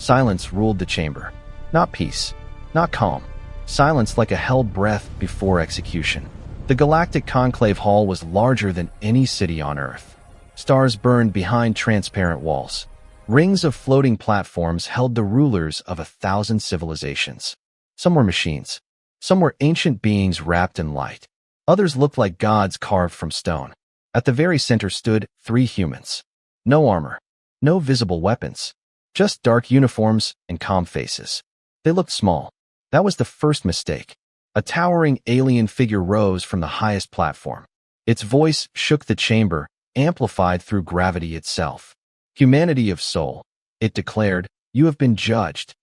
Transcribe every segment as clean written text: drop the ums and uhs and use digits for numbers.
Silence ruled the chamber. Not peace, not calm. Silence like a held breath before execution. The galactic conclave hall was larger than any city on Earth. Stars burned behind transparent walls. Rings of floating platforms held the rulers of 1,000 civilizations. Some were machines. Some were ancient beings wrapped in light. Others looked like gods carved from stone. At the very center stood 3 humans. No armor. No visible weapons. Just dark uniforms and calm faces. They looked small. That was the first mistake. A towering alien figure rose from the highest platform. Its voice shook the chamber, amplified through gravity itself. Humanity of soul, it declared, you have been judged.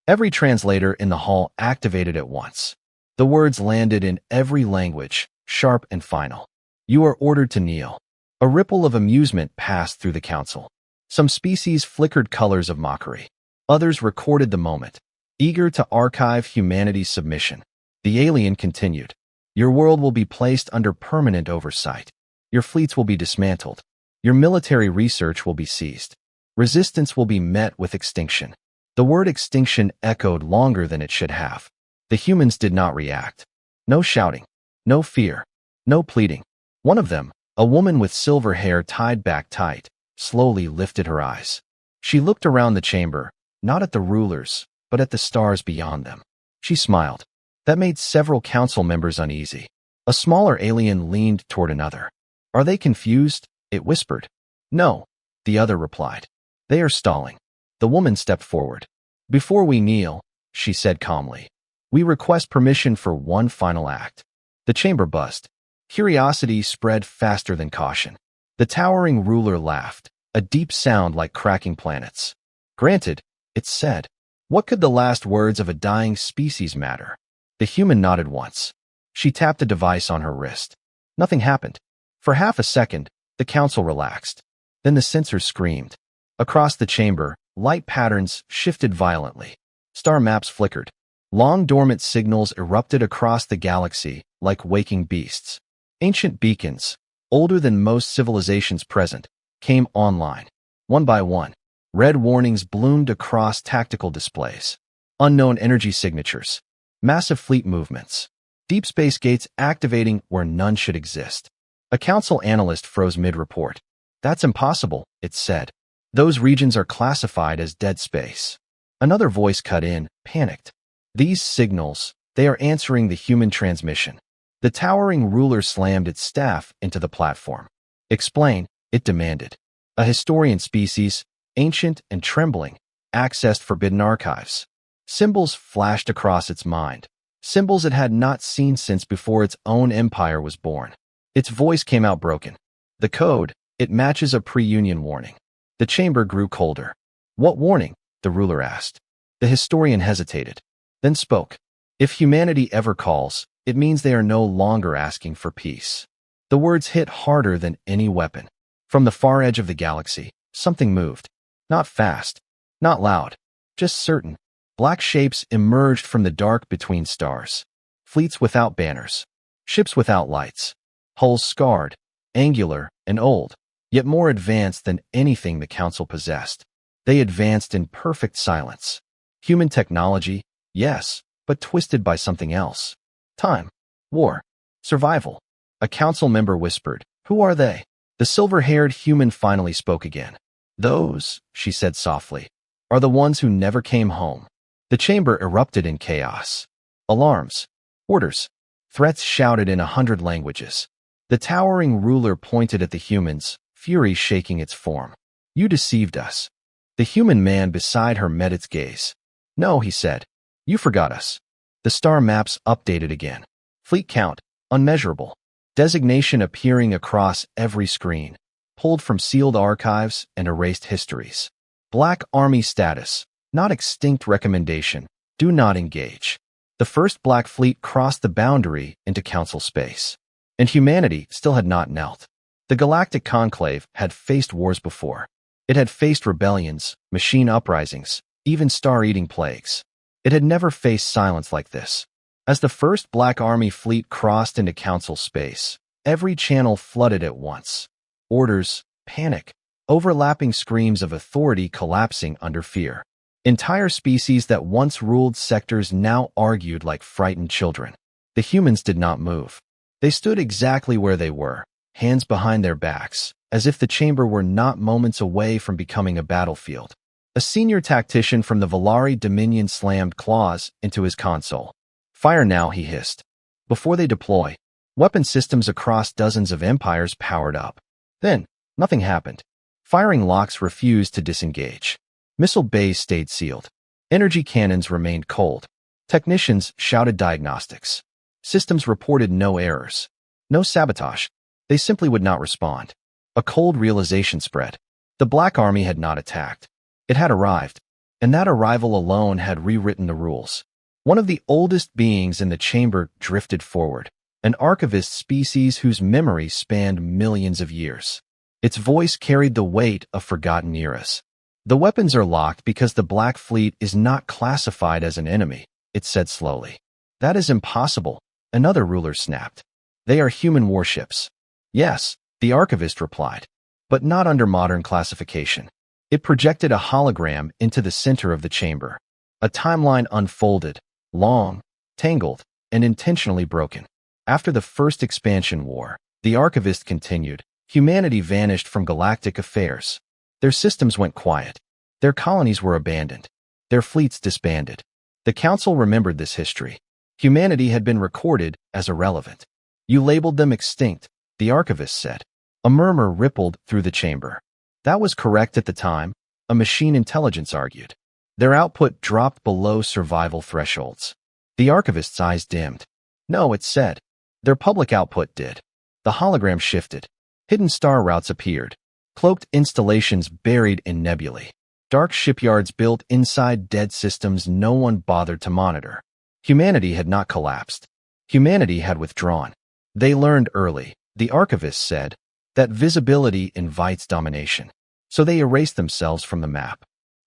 Every translator in the hall activated at once. The words landed in every language, sharp and final. You are ordered to kneel. A ripple of amusement passed through the council. Some species flickered colors of mockery. Others recorded the moment, eager to archive humanity's submission. The alien continued. Your world will be placed under permanent oversight. Your fleets will be dismantled. Your military research will be seized. Resistance will be met with extinction. The word extinction echoed longer than it should have. The humans did not react. No shouting. No fear. No pleading. One of them, a woman with silver hair tied back tight, slowly lifted her eyes. She looked around the chamber, not at the rulers, but at the stars beyond them. She smiled. That made several council members uneasy. A smaller alien leaned toward another. Are they confused? It whispered. No, the other replied. They are stalling. The woman stepped forward. Before we kneel, she said calmly, we request permission for one final act. The chamber buzzed. Curiosity spread faster than caution. The towering ruler laughed, a deep sound like cracking planets. Granted, it said. What could the last words of a dying species matter? The human nodded once. She tapped a device on her wrist. Nothing happened. For half a second, the council relaxed. Then the sensors screamed. Across the chamber, light patterns shifted violently. Star maps flickered. Long dormant signals erupted across the galaxy like waking beasts. Ancient beacons, older than most civilizations present, came online. One by one, red warnings bloomed across tactical displays. Unknown energy signatures. Massive fleet movements. Deep space gates activating where none should exist. A council analyst froze mid-report. That's impossible, it said. Those regions are classified as dead space. Another voice cut in, panicked. These signals, they are answering the human transmission. The towering ruler slammed its staff into the platform. Explain, it demanded. A historian species, ancient and trembling, accessed forbidden archives. Symbols flashed across its mind. Symbols it had not seen since before its own empire was born. Its voice came out broken. The code, it matches a pre-union warning. The chamber grew colder. What warning? The ruler asked. The historian hesitated, then spoke. If humanity ever calls, it means they are no longer asking for peace. The words hit harder than any weapon. From the far edge of the galaxy, something moved. Not fast, not loud, just certain. Black shapes emerged from the dark between stars. Fleets without banners. Ships without lights. Hulls scarred, angular, and old, yet more advanced than anything the council possessed. They advanced in perfect silence. Human technology, yes, but twisted by something else. Time, war, survival. A council member whispered, "Who are they?" The silver-haired human finally spoke again. "Those," she said softly, "are the ones who never came home." The chamber erupted in chaos. Alarms, orders, threats shouted in 100 languages. The towering ruler pointed at the humans, fury shaking its form. "You deceived us." The human man beside her met its gaze. "No," he said. "You forgot us." The star maps updated again. Fleet count, unmeasurable. Designation appearing across every screen. Pulled from sealed archives and erased histories. Black Army status, not extinct recommendation. Do not engage. The first Black Fleet crossed the boundary into council space. And humanity still had not knelt. The Galactic Conclave had faced wars before. It had faced rebellions, machine uprisings, even star-eating plagues. It had never faced silence like this. As the first Black Army fleet crossed into council space, every channel flooded at once. Orders, panic, overlapping screams of authority collapsing under fear. Entire species that once ruled sectors now argued like frightened children. The humans did not move. They stood exactly where they were, hands behind their backs, as if the chamber were not moments away from becoming a battlefield. A senior tactician from the Valari Dominion slammed claws into his console. "Fire now," he hissed. "Before they deploy." Weapon systems across dozens of empires powered up. Then, nothing happened. Firing locks refused to disengage. Missile bays stayed sealed. Energy cannons remained cold. Technicians shouted diagnostics. Systems reported no errors. No sabotage. They simply would not respond. A cold realization spread. The Black Army had not attacked. It had arrived, and that arrival alone had rewritten the rules. One of the oldest beings in the chamber drifted forward, an archivist species whose memory spanned millions of years. Its voice carried the weight of forgotten eras. "The weapons are locked because the Black Fleet is not classified as an enemy," it said slowly. "That is impossible," another ruler snapped. "They are human warships." "Yes," the archivist replied, "but not under modern classification." It projected a hologram into the center of the chamber. A timeline unfolded, long, tangled, and intentionally broken. After the first expansion war, the archivist continued, humanity vanished from galactic affairs. Their systems went quiet. Their colonies were abandoned. Their fleets disbanded. The Council remembered this history. Humanity had been recorded as irrelevant. "You labeled them extinct," the archivist said. A murmur rippled through the chamber. That was correct at the time, a machine intelligence argued. Their output dropped below survival thresholds. The archivist's eyes dimmed. "No," it said. "Their public output did." The hologram shifted. Hidden star routes appeared. Cloaked installations buried in nebulae. Dark shipyards built inside dead systems no one bothered to monitor. Humanity had not collapsed. Humanity had withdrawn. They learned early, the archivist said, that visibility invites domination. So they erased themselves from the map.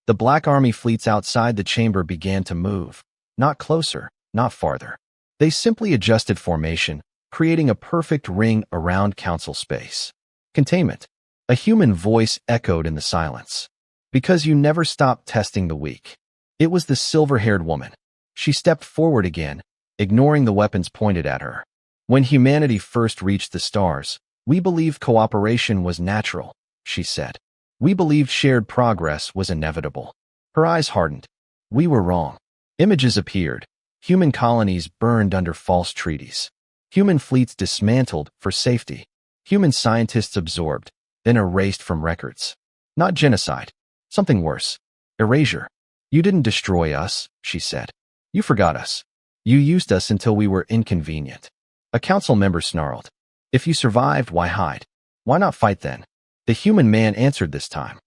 The Black Army fleets outside the chamber began to move. Not closer, not farther. They simply adjusted formation, creating a perfect ring around Council space. Containment. A human voice echoed in the silence. "Because you never stopped testing the weak." It was the silver-haired woman. She stepped forward again, ignoring the weapons pointed at her. "When humanity first reached the stars, we believed cooperation was natural," she said. "We believed shared progress was inevitable." Her eyes hardened. "We were wrong." Images appeared. Human colonies burned under false treaties. Human fleets dismantled for safety. Human scientists absorbed, then erased from records. Not genocide. Something worse. Erasure. "You didn't destroy us," she said. "You forgot us. You used us until we were inconvenient." A council member snarled. "If you survived, why hide? Why not fight then?" The human man answered this time.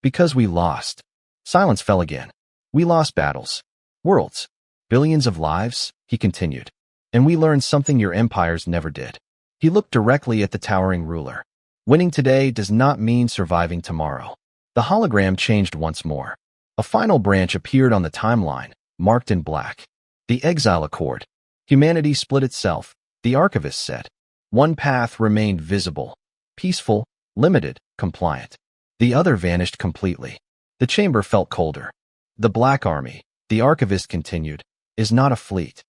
"Because we lost." Silence fell again. "We lost battles. Worlds. Billions of lives," he continued. "And we learned something your empires never did." He looked directly at the towering ruler. "Winning today does not mean surviving tomorrow." The hologram changed once more. A final branch appeared on the timeline, marked in black. The Exile Accord. Humanity split itself, the archivist said. One path remained visible, peaceful, limited, compliant. The other vanished completely. The chamber felt colder. "The Black Army," the archivist continued, "is not a fleet.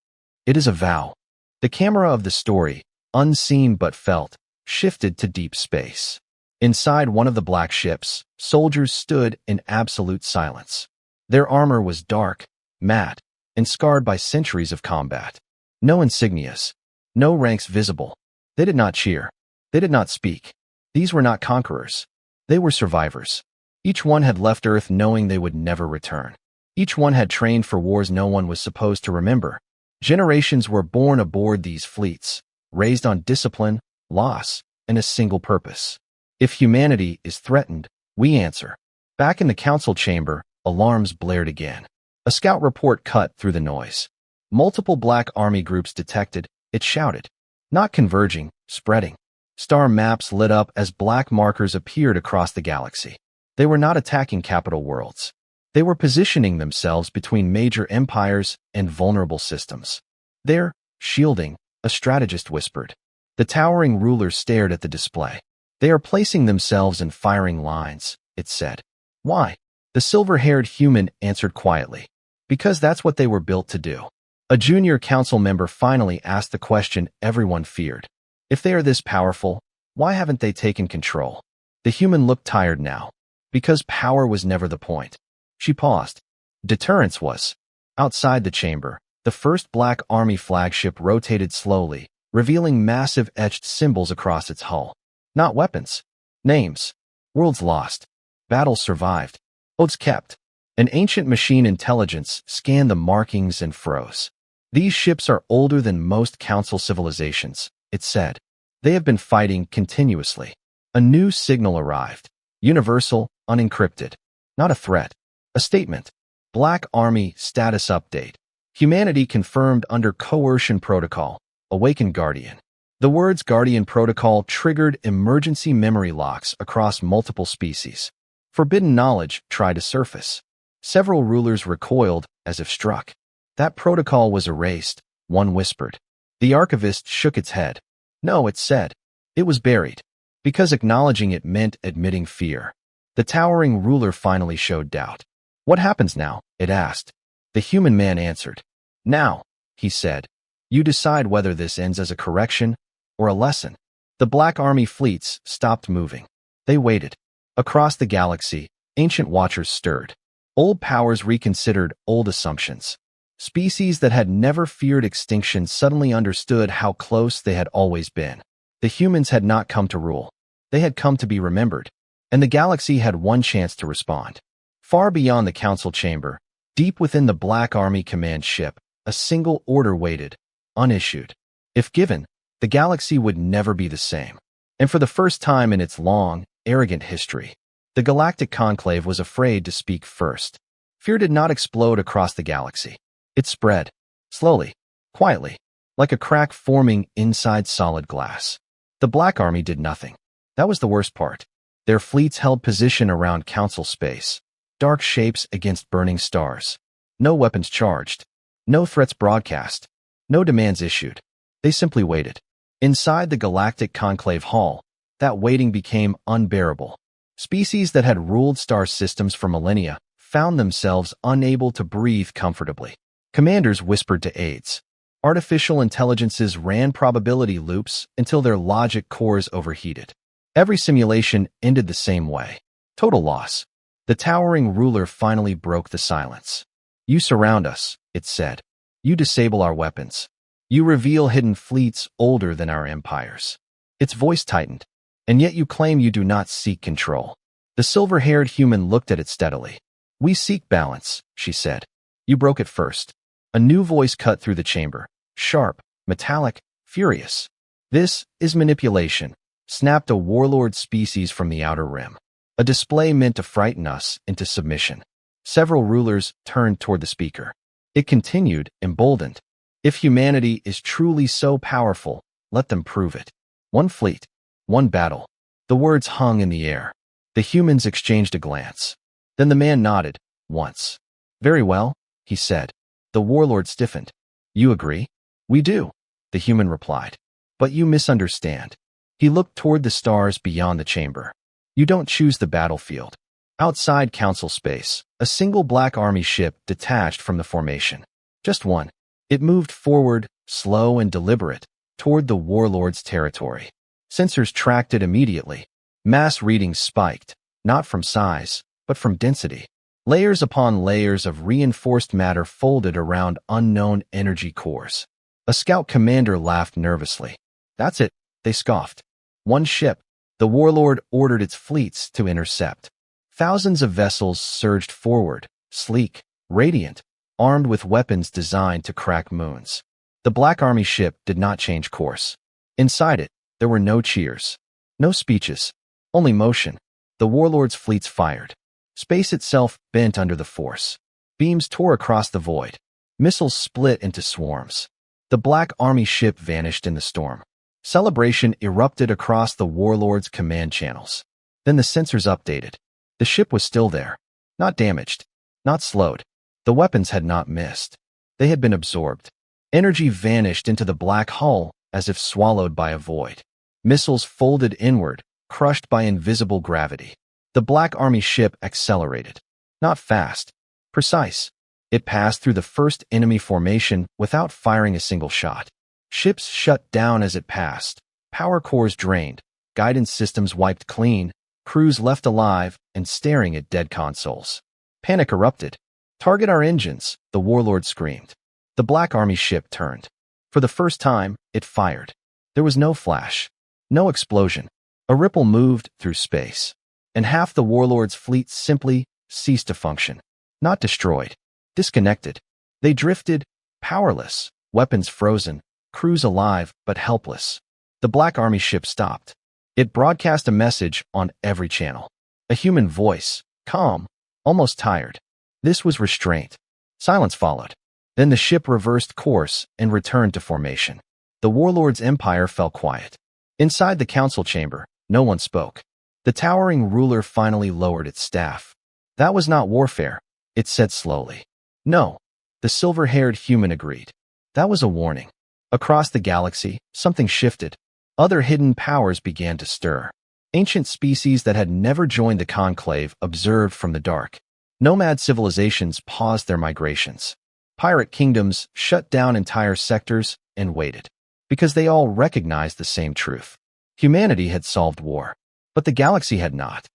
It is a vow." The camera of the story, unseen but felt, shifted to deep space. Inside one of the black ships, soldiers stood in absolute silence. Their armor was dark, matte, and scarred by centuries of combat. No insignias, no ranks visible. They did not cheer. They did not speak. These were not conquerors. They were survivors. Each one had left Earth knowing they would never return. Each one had trained for wars no one was supposed to remember. Generations were born aboard these fleets, raised on discipline, loss, and a single purpose. If humanity is threatened, we answer. Back in the council chamber, alarms blared again. A scout report cut through the noise. Multiple Black Army groups detected, it shouted. Not converging, spreading. Star maps lit up as black markers appeared across the galaxy. They were not attacking capital worlds. They were positioning themselves between major empires and vulnerable systems. "They're shielding," a strategist whispered. The towering ruler stared at the display. "They are placing themselves in firing lines," it said. "Why?" The silver-haired human answered quietly. Because that's what they were built to do. A junior council member finally asked the question everyone feared. If they are this powerful, why haven't they taken control? The human looked tired now. Because power was never the point. She paused. Deterrence was. Outside the chamber, the first Black Army flagship rotated slowly, revealing massive etched symbols across its hull. Not weapons. Names. Worlds lost. Battles survived. Oaths kept. An ancient machine intelligence scanned the markings and froze. These ships are older than most council civilizations, it said. They have been fighting continuously. A new signal arrived. Universal, unencrypted. Not a threat. A statement. Black Army status update. Humanity confirmed under coercion protocol. Awakened Guardian. The words Guardian Protocol triggered emergency memory locks across multiple species. Forbidden knowledge tried to surface. Several rulers recoiled as if struck. That protocol was erased, one whispered. The archivist shook its head. No, it said. It was buried. Because acknowledging it meant admitting fear. The towering ruler finally showed doubt. What happens now? It asked. The human man answered. Now, he said, you decide whether this ends as a correction or a lesson. The Black Army fleets stopped moving. They waited. Across the galaxy, ancient watchers stirred. Old powers reconsidered old assumptions. Species that had never feared extinction suddenly understood how close they had always been. The humans had not come to rule. They had come to be remembered. And the galaxy had one chance to respond. Far beyond the council chamber, deep within the Black Army command ship, a single order waited, unissued. If given, the galaxy would never be the same. And for the first time in its long, arrogant history, the Galactic Conclave was afraid to speak first. Fear did not explode across the galaxy. It spread, slowly, quietly, like a crack forming inside solid glass. The Black Army did nothing. That was the worst part. Their fleets held position around council space. Dark shapes against burning stars. No weapons charged. No threats broadcast. No demands issued. They simply waited. Inside the Galactic Conclave Hall, that waiting became unbearable. Species that had ruled star systems for millennia found themselves unable to breathe comfortably. Commanders whispered to aides. Artificial intelligences ran probability loops until their logic cores overheated. Every simulation ended the same way. Total loss. The towering ruler finally broke the silence. You surround us, it said. You disable our weapons. You reveal hidden fleets older than our empires. Its voice tightened. And yet you claim you do not seek control. The silver-haired human looked at it steadily. We seek balance, she said. You broke it first. A new voice cut through the chamber. Sharp, metallic, furious. This is manipulation, snapped a warlord species from the outer rim. A display meant to frighten us into submission. Several rulers turned toward the speaker. It continued, emboldened. If humanity is truly so powerful, let them prove it. One fleet. One battle. The words hung in the air. The humans exchanged a glance. Then the man nodded, once. Very well, he said. The warlord stiffened. You agree? We do, the human replied. But you misunderstand. He looked toward the stars beyond the chamber. You don't choose the battlefield. Outside council space, a single Black Army ship detached from the formation. Just one. It moved forward, slow and deliberate, toward the warlord's territory. Sensors tracked it immediately. Mass readings spiked, not from size, but from density. Layers upon layers of reinforced matter folded around unknown energy cores. A scout commander laughed nervously. That's it, they scoffed. One ship. The warlord ordered its fleets to intercept. Thousands of vessels surged forward, sleek, radiant, armed with weapons designed to crack moons. The Black Army ship did not change course. Inside it, there were no cheers, no speeches, only motion. The warlord's fleets fired. Space itself bent under the force. Beams tore across the void. Missiles split into swarms. The Black Army ship vanished in the storm. Celebration erupted across the warlord's command channels. Then the sensors updated. The ship was still there. Not damaged. Not slowed. The weapons had not missed. They had been absorbed. Energy vanished into the black hull as if swallowed by a void. Missiles folded inward, crushed by invisible gravity. The Black Army ship accelerated. Not fast. Precise. It passed through the first enemy formation without firing a single shot. Ships shut down as it passed. Power cores drained. Guidance systems wiped clean. Crews left alive and staring at dead consoles. Panic erupted. "Target our engines," the warlord screamed. The Black Army ship turned. For the first time, it fired. There was no flash. No explosion. A ripple moved through space. And half the warlord's fleet simply ceased to function. Not destroyed. Disconnected. They drifted, powerless, weapons frozen, crews alive but helpless. The Black Army ship stopped. It broadcast a message on every channel. A human voice, calm, almost tired. This was restraint. Silence followed. Then the ship reversed course and returned to formation. The warlord's empire fell quiet. Inside the council chamber, no one spoke. The towering ruler finally lowered its staff. "That was not warfare," it said slowly. "No." The silver-haired human agreed. "That was a warning." Across the galaxy, something shifted. Other hidden powers began to stir. Ancient species that had never joined the conclave observed from the dark. Nomad civilizations paused their migrations. Pirate kingdoms shut down entire sectors and waited. Because they all recognized the same truth. Humanity had solved war. But the galaxy had not.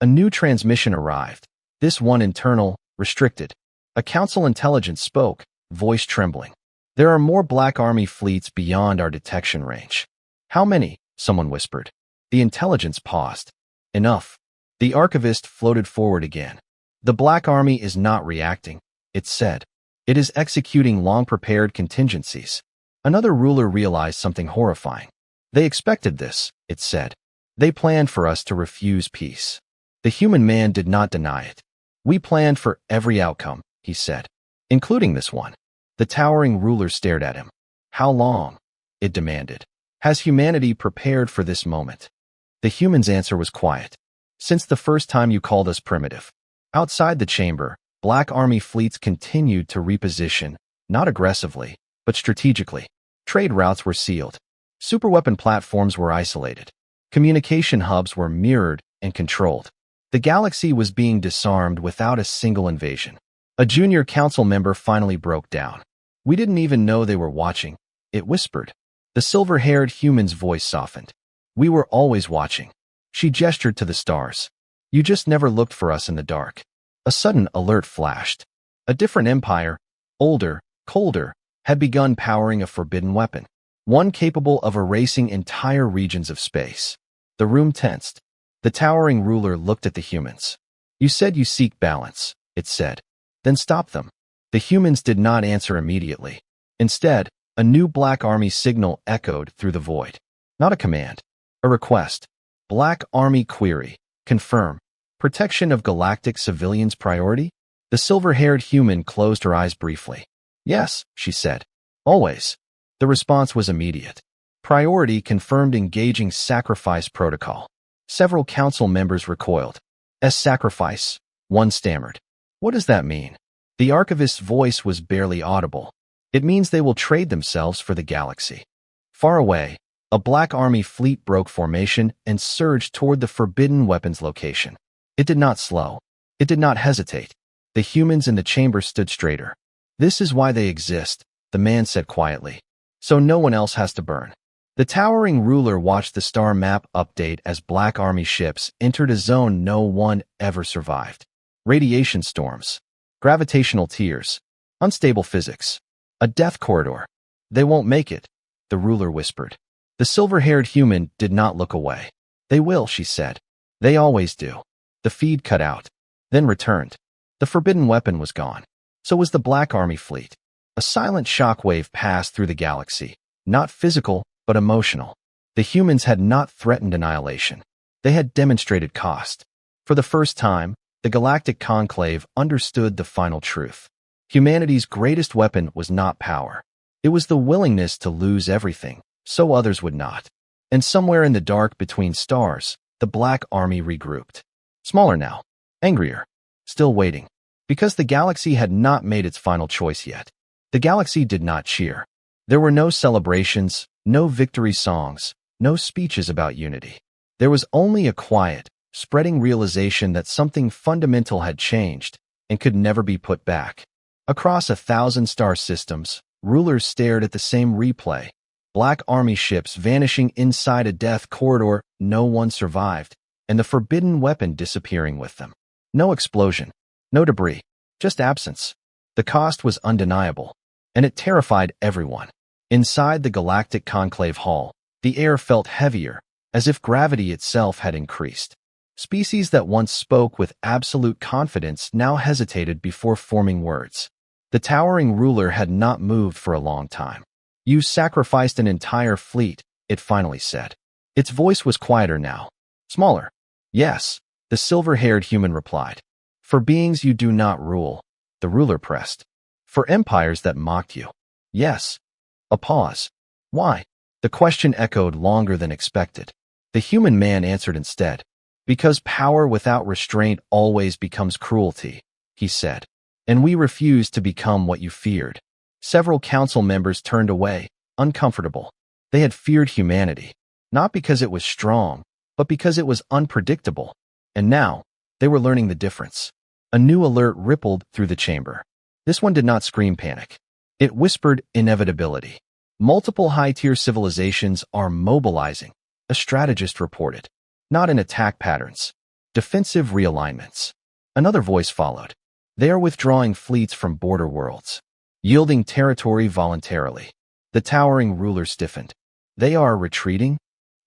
A new transmission arrived. This one internal, restricted. A council intelligence spoke, voice trembling. "There are more Black Army fleets beyond our detection range." "How many?" someone whispered. The intelligence paused. "Enough." The archivist floated forward again. "The Black Army is not reacting," it said. "It is executing long-prepared contingencies." Another ruler realized something horrifying. "They expected this," it said. "They planned for us to refuse peace." The human man did not deny it. "We planned for every outcome," he said, "including this one." The towering ruler stared at him. "How long?" it demanded. "Has humanity prepared for this moment?" The human's answer was quiet. "Since the first time you called us primitive." Outside the chamber, Black Army fleets continued to reposition, not aggressively, but strategically. Trade routes were sealed. Superweapon platforms were isolated. Communication hubs were mirrored and controlled. The galaxy was being disarmed without a single invasion. A junior council member finally broke down. "We didn't even know they were watching," it whispered. The silver-haired human's voice softened. "We were always watching." She gestured to the stars. "You just never looked for us in the dark." A sudden alert flashed. A different empire, older, colder, had begun powering a forbidden weapon. One capable of erasing entire regions of space. The room tensed. The towering ruler looked at the humans. "You said you seek balance," it said. "Then stop them." The humans did not answer immediately. Instead, a new Black Army signal echoed through the void. Not a command. A request. "Black Army query. Confirm. Protection of galactic civilians priority?" The silver-haired human closed her eyes briefly. "Yes," she said. "Always." The response was immediate. "Priority confirmed engaging sacrifice protocol." Several council members recoiled. "As sacrifice," one stammered. "What does that mean?" The archivist's voice was barely audible. "It means they will trade themselves for the galaxy." Far away, a Black Army fleet broke formation and surged toward the forbidden weapons location. It did not slow. It did not hesitate. The humans in the chamber stood straighter. "This is why they exist," the man said quietly. "So no one else has to burn." The towering ruler watched the star map update as Black Army ships entered a zone no one ever survived. Radiation storms. Gravitational tears. Unstable physics. A death corridor. "They won't make it," the ruler whispered. The silver-haired human did not look away. "They will," she said. "They always do." The feed cut out, then returned. The forbidden weapon was gone. So was the Black Army fleet. A silent shockwave passed through the galaxy, not physical, but emotional. The humans had not threatened annihilation. They had demonstrated cost. For the first time, the galactic conclave understood the final truth. Humanity's greatest weapon was not power. It was the willingness to lose everything, so others would not. And somewhere in the dark between stars, the Black Army regrouped. Smaller now, angrier, still waiting. Because the galaxy had not made its final choice yet. The galaxy did not cheer. There were no celebrations, no victory songs, no speeches about unity. There was only a quiet, spreading realization that something fundamental had changed, and could never be put back. Across 1,000 star systems, rulers stared at the same replay. Black army ships vanishing inside a death corridor, no one survived, and the forbidden weapon disappearing with them. No explosion, no debris, just absence. The cost was undeniable, and it terrified everyone. Inside the Galactic Conclave Hall, the air felt heavier, as if gravity itself had increased. Species that once spoke with absolute confidence now hesitated before forming words. The towering ruler had not moved for a long time. "You sacrificed an entire fleet," it finally said. Its voice was quieter now. Smaller. "Yes," the silver-haired human replied. "For beings you do not rule," the ruler pressed. "For empires that mocked you." "Yes." A pause. "Why?" The question echoed longer than expected. The human man answered instead. "Because power without restraint always becomes cruelty," he said. "And we refuse to become what you feared." Several council members turned away, uncomfortable. They had feared humanity, not because it was strong, but because it was unpredictable. And now, they were learning the difference. A new alert rippled through the chamber. This one did not scream panic. It whispered inevitability. "Multiple high-tier civilizations are mobilizing," a strategist reported. "Not in attack patterns. Defensive realignments." Another voice followed. "They are withdrawing fleets from border worlds, yielding territory voluntarily." The towering ruler stiffened. "They are retreating?"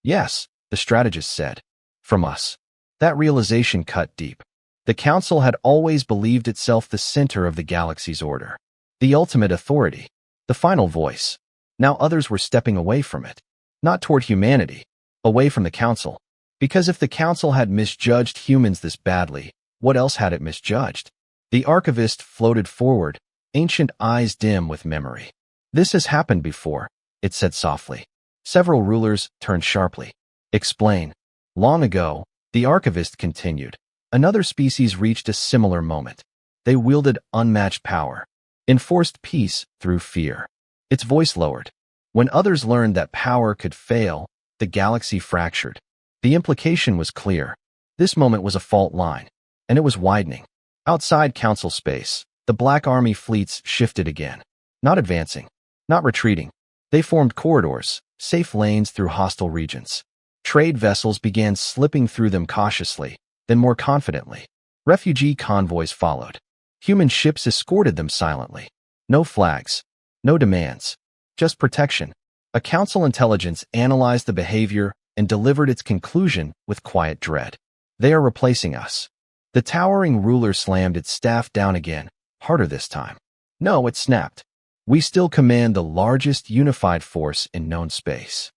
"Yes," the strategist said. "From us." That realization cut deep. The council had always believed itself the center of the galaxy's order, the ultimate authority, the final voice. Now others were stepping away from it, not toward humanity, away from the council. Because if the council had misjudged humans this badly, what else had it misjudged? The archivist floated forward, ancient eyes dim with memory. "This has happened before," it said softly. Several rulers turned sharply. "Explain." "Long ago," the archivist continued, "another species reached a similar moment. They wielded unmatched power, enforced peace through fear." Its voice lowered. "When others learned that power could fail, the galaxy fractured." The implication was clear. This moment was a fault line, and it was widening. Outside council space, the Black Army fleets shifted again. Not advancing, not retreating. They formed corridors, safe lanes through hostile regions. Trade vessels began slipping through them cautiously, then more confidently. Refugee convoys followed. Human ships escorted them silently. No flags, no demands, just protection. A council intelligence analyzed the behavior and delivered its conclusion with quiet dread. "They are replacing us." The towering ruler slammed its staff down again, harder this time. "No," it snapped. "We still command the largest unified force in known space."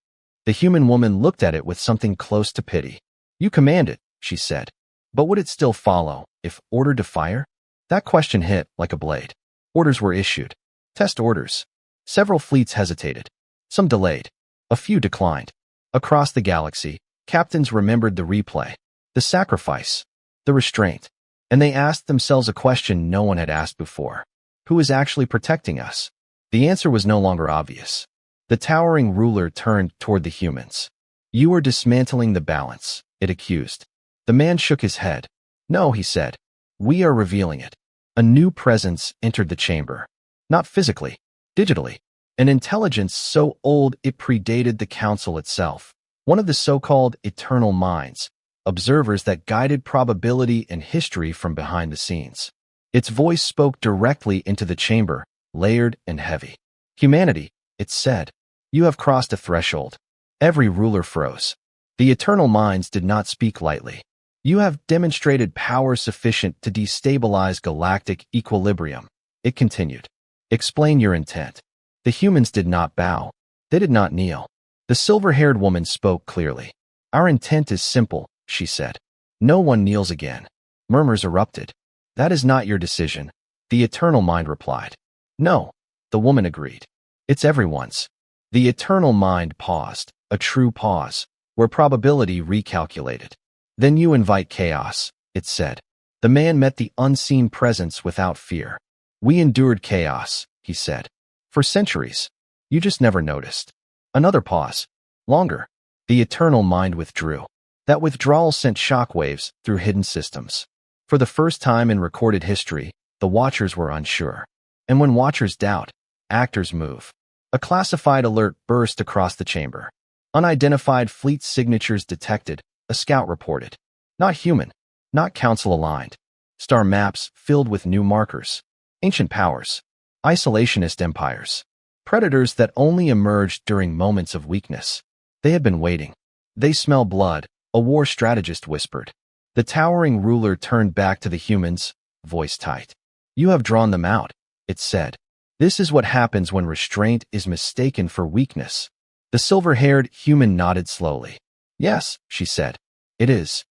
The human woman looked at it with something close to pity. "You command it," she said. "But would it still follow, if ordered to fire?" That question hit like a blade. Orders were issued. Test orders. Several fleets hesitated. Some delayed. A few declined. Across the galaxy, captains remembered the replay, the sacrifice, the restraint, and they asked themselves a question no one had asked before. Who is actually protecting us? The answer was no longer obvious. The towering ruler turned toward the humans. "You are dismantling the balance," it accused. The man shook his head. "No," he said. "We are revealing it." A new presence entered the chamber. Not physically, digitally. An intelligence so old it predated the council itself. One of the so-called eternal minds, observers that guided probability and history from behind the scenes. Its voice spoke directly into the chamber, layered and heavy. "Humanity," it said, "you have crossed a threshold." Every ruler froze. The eternal minds did not speak lightly. "You have demonstrated power sufficient to destabilize galactic equilibrium," it continued. "Explain your intent." The humans did not bow. They did not kneel. The silver-haired woman spoke clearly. "Our intent is simple," she said. "No one kneels again." Murmurs erupted. "That is not your decision," the eternal mind replied. "No," the woman agreed. "It's everyone's." The eternal mind paused, a true pause, where probability recalculated. "Then you invite chaos," it said. The man met the unseen presence without fear. "We endured chaos," he said. "For centuries. You just never noticed." Another pause. Longer. The eternal mind withdrew. That withdrawal sent shockwaves through hidden systems. For the first time in recorded history, the Watchers were unsure. And when Watchers doubt, actors move. A classified alert burst across the chamber. Unidentified fleet signatures detected, a scout reported. Not human, not council-aligned. Star maps filled with new markers. Ancient powers. Isolationist empires. Predators that only emerged during moments of weakness. They had been waiting. They smell blood, a war strategist whispered. The towering ruler turned back to the humans, voice tight. You have drawn them out, it said. This is what happens when restraint is mistaken for weakness. The silver-haired human nodded slowly. Yes, she said. It is.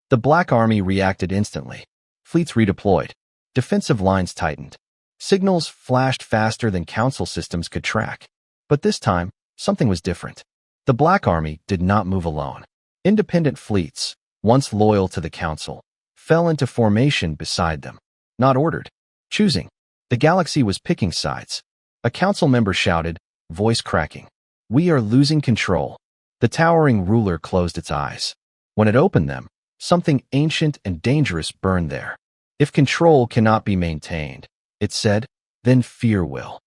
The Black Army reacted instantly. Fleets redeployed. Defensive lines tightened. Signals flashed faster than council systems could track. But this time, something was different. The Black Army did not move alone. Independent fleets, once loyal to the council, fell into formation beside them. Not ordered. Choosing. The galaxy was picking sides. A council member shouted, voice cracking. We are losing control. The towering ruler closed its eyes. When it opened them, something ancient and dangerous burned there. If control cannot be maintained, it said, then fear will.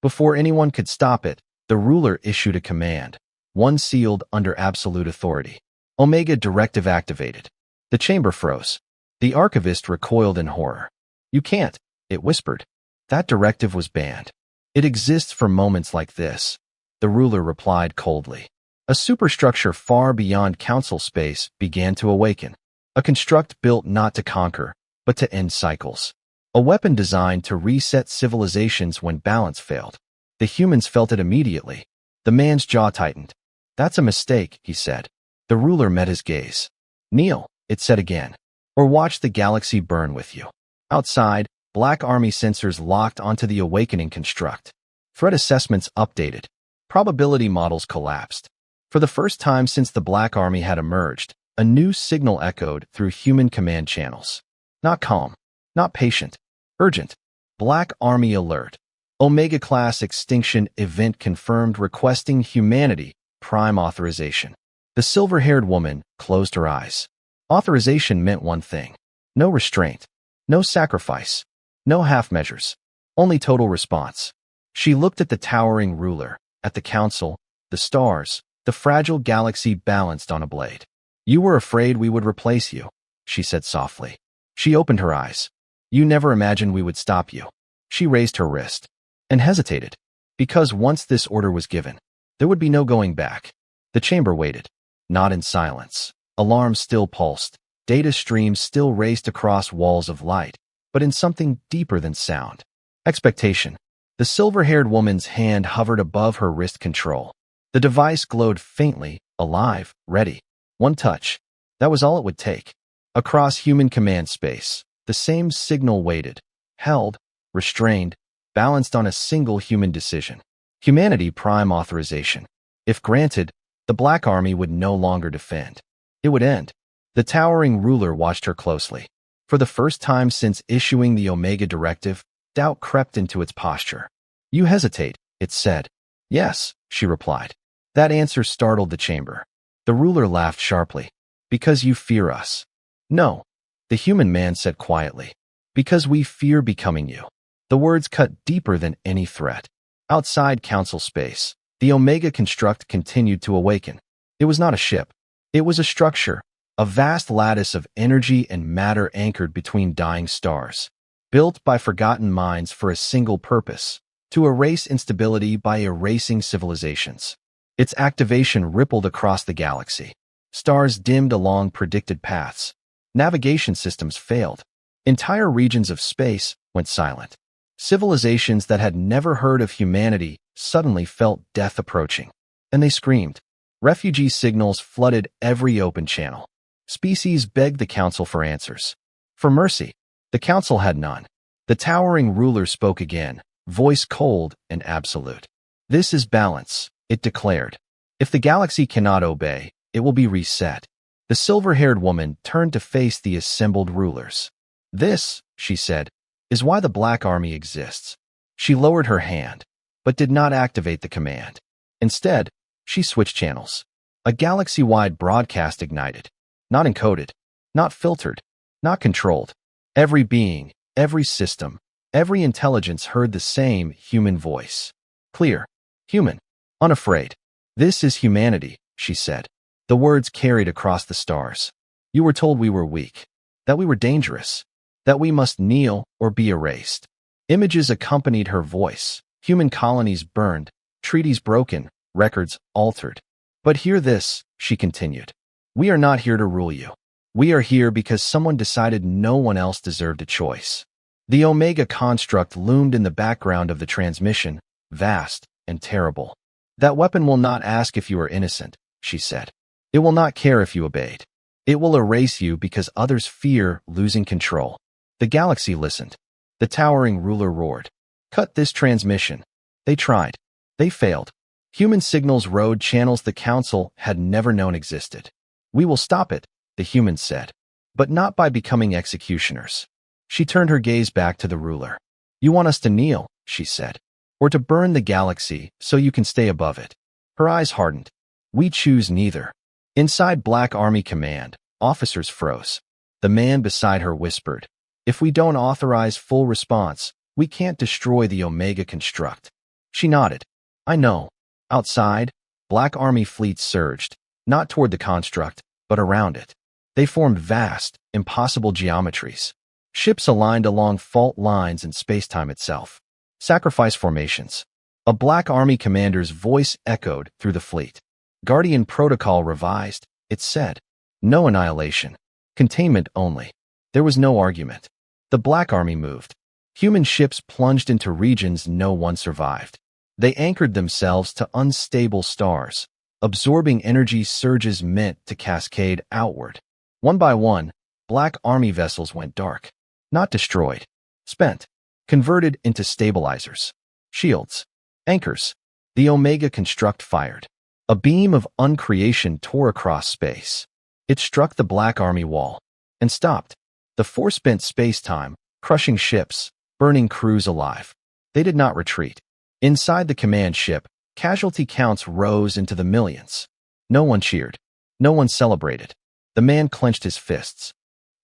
Before anyone could stop it, the ruler issued a command, one sealed under absolute authority. Omega directive activated. The chamber froze. The archivist recoiled in horror. You can't, it whispered. That directive was banned. It exists for moments like this, the ruler replied coldly. A superstructure far beyond council space began to awaken. A construct built not to conquer, but to end cycles. A weapon designed to reset civilizations when balance failed. The humans felt it immediately. The man's jaw tightened. That's a mistake, he said. The ruler met his gaze. Kneel, it said again, or watch the galaxy burn with you. Outside, Black Army sensors locked onto the awakening construct. Threat assessments updated. Probability models collapsed. For the first time since the Black Army had emerged, a new signal echoed through human command channels. Not calm, not patient, urgent. Black Army alert. Omega-class extinction event confirmed requesting humanity, prime authorization. The silver-haired woman closed her eyes. Authorization meant one thing. No restraint. No sacrifice. No half measures. Only total response. She looked at the towering ruler, at the council, the stars, the fragile galaxy balanced on a blade. You were afraid we would replace you, she said softly. She opened her eyes. You never imagined we would stop you. She raised her wrist and hesitated, because once this order was given, there would be no going back. The chamber waited, not in silence. Alarms still pulsed, data streams still raced across walls of light, but in something deeper than sound. Expectation. The silver-haired woman's hand hovered above her wrist control. The device glowed faintly, alive, ready. One touch. That was all it would take. Across human command space, the same signal waited, held, restrained, balanced on a single human decision. Humanity prime authorization. If granted, the Black Army would no longer defend. It would end. The towering ruler watched her closely. For the first time since issuing the Omega directive, doubt crept into its posture. You hesitate, it said. Yes, she replied. That answer startled the chamber. The ruler laughed sharply. Because you fear us. No, the human man said quietly. Because we fear becoming you. The words cut deeper than any threat. Outside council space, the Omega construct continued to awaken. It was not a ship. It was a structure, a vast lattice of energy and matter anchored between dying stars, built by forgotten minds for a single purpose, to erase instability by erasing civilizations. Its activation rippled across the galaxy. Stars dimmed along predicted paths. Navigation systems failed. Entire regions of space went silent. Civilizations that had never heard of humanity suddenly felt death approaching. And they screamed. Refugee signals flooded every open channel. Species begged the council for answers. For mercy, the council had none. The towering ruler spoke again, voice cold and absolute. This is balance, it declared. If the galaxy cannot obey, it will be reset. The silver-haired woman turned to face the assembled rulers. This, she said, is why the Black Army exists. She lowered her hand, but did not activate the command. Instead, she switched channels. A galaxy-wide broadcast ignited. Not encoded, not filtered, not controlled. Every being, every system, every intelligence heard the same human voice. Clear, human, unafraid. This is humanity, she said. The words carried across the stars. You were told we were weak, that we were dangerous, that we must kneel or be erased. Images accompanied her voice. Human colonies burned, treaties broken, records altered. But hear this, she continued. We are not here to rule you. We are here because someone decided no one else deserved a choice. The Omega construct loomed in the background of the transmission, vast and terrible. That weapon will not ask if you are innocent, she said. It will not care if you obeyed. It will erase you because others fear losing control. The galaxy listened. The towering ruler roared. Cut this transmission. They tried. They failed. Human signals rode channels the Council had never known existed. We will stop it, the humans said. But not by becoming executioners. She turned her gaze back to the ruler. You want us to kneel, she said. Or to burn the galaxy so you can stay above it. Her eyes hardened. We choose neither. Inside Black Army Command, officers froze. The man beside her whispered. If we don't authorize full response, we can't destroy the Omega construct. She nodded. I know. Outside, Black Army fleets surged, not toward the construct, but around it. They formed vast, impossible geometries. Ships aligned along fault lines in spacetime itself. Sacrifice formations. A Black Army commander's voice echoed through the fleet. Guardian Protocol revised, it said. No annihilation. Containment only. There was no argument. The Black Army moved. Human ships plunged into regions no one survived. They anchored themselves to unstable stars, absorbing energy surges meant to cascade outward. One by one, Black Army vessels went dark. Not destroyed. Spent. Converted into stabilizers. Shields. Anchors. The Omega construct fired. A beam of uncreation tore across space. It struck the Black Army wall and stopped. The force bent space-time, crushing ships, burning crews alive. They did not retreat. Inside the command ship, casualty counts rose into the millions. No one cheered. No one celebrated. The man clenched his fists.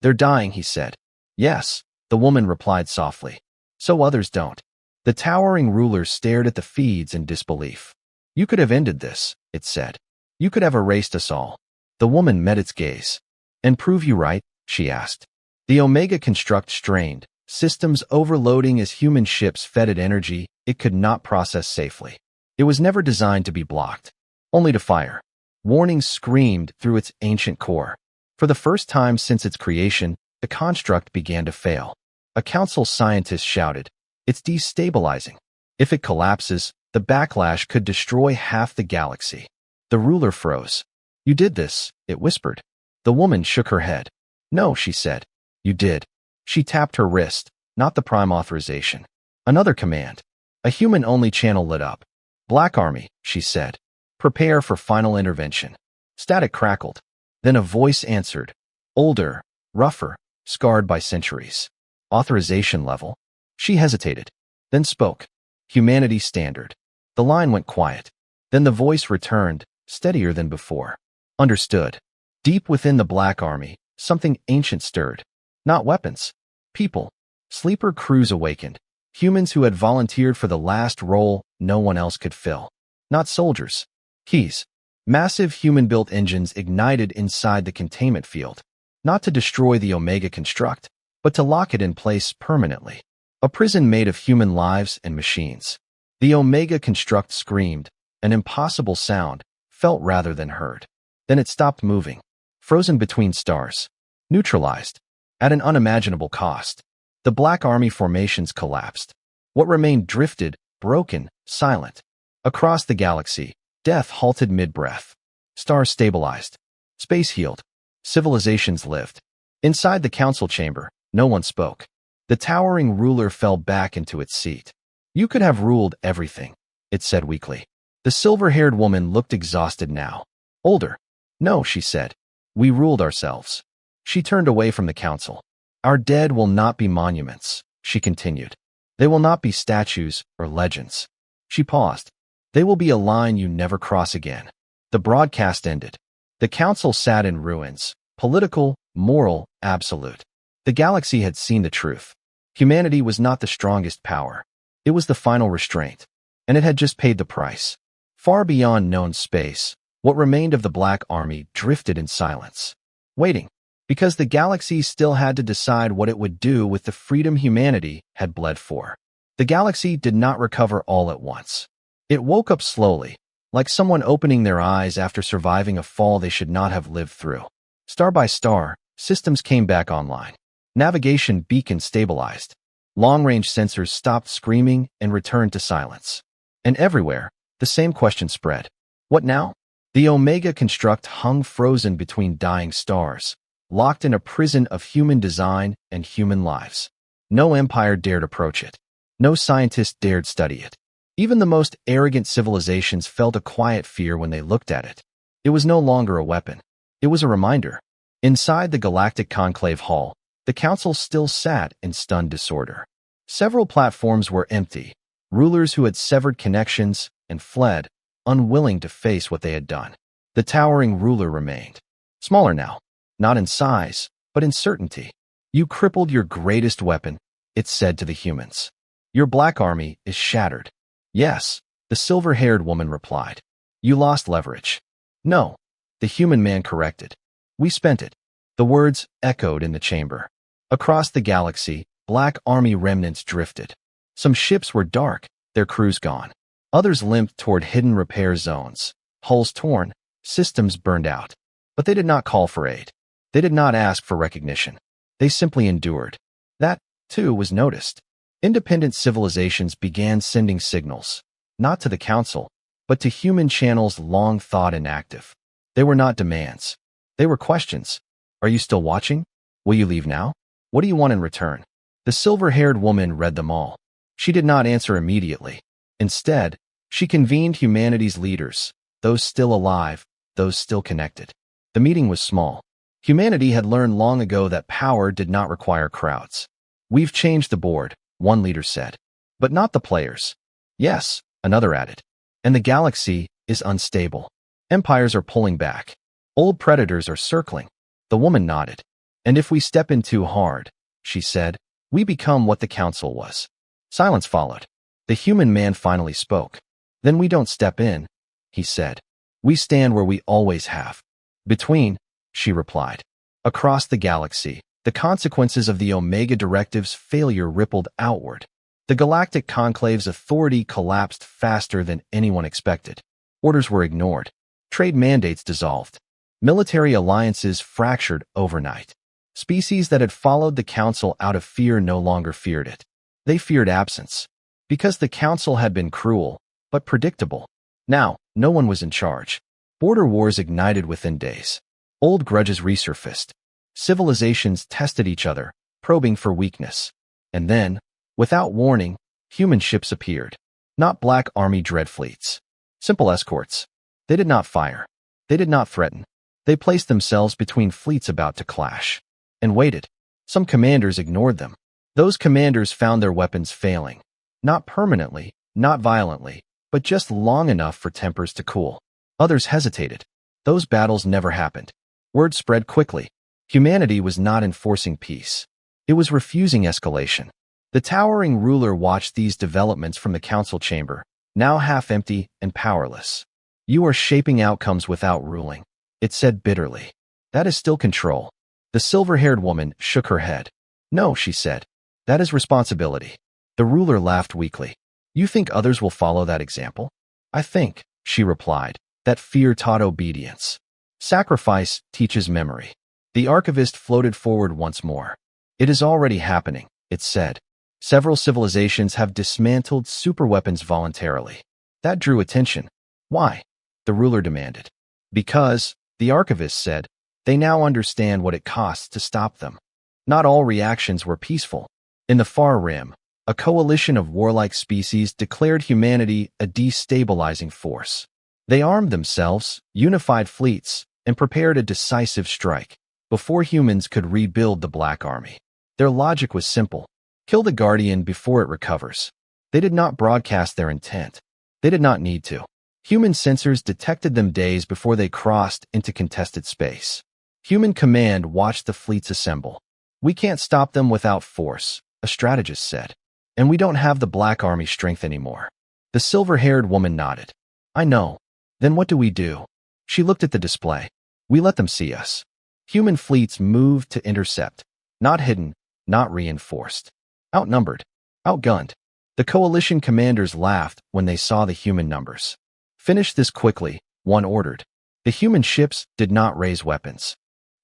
They're dying, he said. Yes, the woman replied softly. So others don't. The towering ruler stared at the feeds in disbelief. You could have ended this, it said. You could have erased us all. The woman met its gaze. And prove you right, she asked. The Omega construct strained, systems overloading as human ships fed it energy it could not process safely. It was never designed to be blocked, only to fire. Warnings screamed through its ancient core. For the first time since its creation, the construct began to fail. A council scientist shouted, It's destabilizing. If it collapses, the backlash could destroy half the galaxy. The ruler froze. You did this, it whispered. The woman shook her head. No, she said. You did. She tapped her wrist, not the prime authorization. Another command. A human-only channel lit up. Black Army, she said. Prepare for final intervention. Static crackled. Then a voice answered. Older, rougher, scarred by centuries. Authorization level. She hesitated, then spoke. Humanity standard. The line went quiet. Then the voice returned, steadier than before. Understood. Deep within the Black Army, something ancient stirred. Not weapons. People. Sleeper crews awakened. Humans who had volunteered for the last role no one else could fill. Not soldiers. Keys. Massive human-built engines ignited inside the containment field. Not to destroy the Omega construct, but to lock it in place permanently. A prison made of human lives and machines. The Omega construct screamed, an impossible sound, felt rather than heard. Then it stopped moving. Frozen between stars. Neutralized. At an unimaginable cost. The Black Army formations collapsed. What remained drifted, broken, silent. Across the galaxy, death halted mid-breath. Stars stabilized. Space healed. Civilizations lived. Inside the council chamber, no one spoke. The towering ruler fell back into its seat. You could have ruled everything, it said weakly. The silver-haired woman looked exhausted now. Older. No, she said. We ruled ourselves. She turned away from the council. Our dead will not be monuments, she continued. They will not be statues or legends. She paused. They will be a line you never cross again. The broadcast ended. The council sat in ruins, political, moral, absolute. The galaxy had seen the truth. Humanity was not the strongest power. It was the final restraint, and it had just paid the price. Far beyond known space, what remained of the Black Army drifted in silence, waiting, because the galaxy still had to decide what it would do with the freedom humanity had bled for. The galaxy did not recover all at once. It woke up slowly, like someone opening their eyes after surviving a fall they should not have lived through. Star by star, systems came back online. Navigation beacons stabilized. Long-range sensors stopped screaming and returned to silence. And everywhere, the same question spread. What now? The Omega construct hung frozen between dying stars, locked in a prison of human design and human lives. No empire dared approach it. No scientist dared study it. Even the most arrogant civilizations felt a quiet fear when they looked at it. It was no longer a weapon. It was a reminder. Inside the Galactic Conclave Hall, the Council still sat in stunned disorder. Several platforms were empty, rulers who had severed connections and fled, unwilling to face what they had done. The towering ruler remained. Smaller now, not in size, but in certainty. You crippled your greatest weapon, it said to the humans. Your Black Army is shattered. Yes, the silver-haired woman replied. You lost leverage. No, the human man corrected. We spent it. The words echoed in the chamber. Across the galaxy, Black Army remnants drifted. Some ships were dark, their crews gone. Others limped toward hidden repair zones, hulls torn, systems burned out. But they did not call for aid. They did not ask for recognition. They simply endured. That, too, was noticed. Independent civilizations began sending signals, not to the Council, but to human channels long thought inactive. They were not demands. They were questions. Are you still watching? Will you leave now? What do you want in return? The silver-haired woman read them all. She did not answer immediately. Instead, she convened humanity's leaders, those still alive, those still connected. The meeting was small. Humanity had learned long ago that power did not require crowds. We've changed the board, one leader said. But not the players. Yes, another added. And the galaxy is unstable. Empires are pulling back. Old predators are circling. The woman nodded. And if we step in too hard, she said, we become what the Council was. Silence followed. The human man finally spoke. Then we don't step in, he said. We stand where we always have. Between, she replied. Across the galaxy, the consequences of the Omega Directive's failure rippled outward. The Galactic Conclave's authority collapsed faster than anyone expected. Orders were ignored. Trade mandates dissolved. Military alliances fractured overnight. Species that had followed the Council out of fear no longer feared it. They feared absence. Because the Council had been cruel, but predictable. Now, no one was in charge. Border wars ignited within days. Old grudges resurfaced. Civilizations tested each other, probing for weakness. And then, without warning, human ships appeared. Not Black Army dread fleets. Simple escorts. They did not fire. They did not threaten. They placed themselves between fleets about to clash. And waited. Some commanders ignored them. Those commanders found their weapons failing. Not permanently, not violently, but just long enough for tempers to cool. Others hesitated. Those battles never happened. Word spread quickly. Humanity was not enforcing peace. It was refusing escalation. The towering ruler watched these developments from the Council chamber, now half empty and powerless. You are shaping outcomes without ruling, it said bitterly. That is still control. The silver-haired woman shook her head. No, she said. That is responsibility. The ruler laughed weakly. You think others will follow that example? I think, she replied, that fear taught obedience. Sacrifice teaches memory. The archivist floated forward once more. It is already happening, it said. Several civilizations have dismantled superweapons voluntarily. That drew attention. Why? The ruler demanded. Because, the archivist said, they now understand what it costs to stop them. Not all reactions were peaceful. In the far rim, a coalition of warlike species declared humanity a destabilizing force. They armed themselves, unified fleets, and prepared a decisive strike before humans could rebuild the Black Army. Their logic was simple. Kill the Guardian before it recovers. They did not broadcast their intent. They did not need to. Human sensors detected them days before they crossed into contested space. Human command watched the fleets assemble. We can't stop them without force, a strategist said. And we don't have the Black Army strength anymore. The silver-haired woman nodded. I know. Then what do we do? She looked at the display. We let them see us. Human fleets moved to intercept. Not hidden, not reinforced. Outnumbered. Outgunned. The coalition commanders laughed when they saw the human numbers. Finish this quickly, one ordered. The human ships did not raise weapons.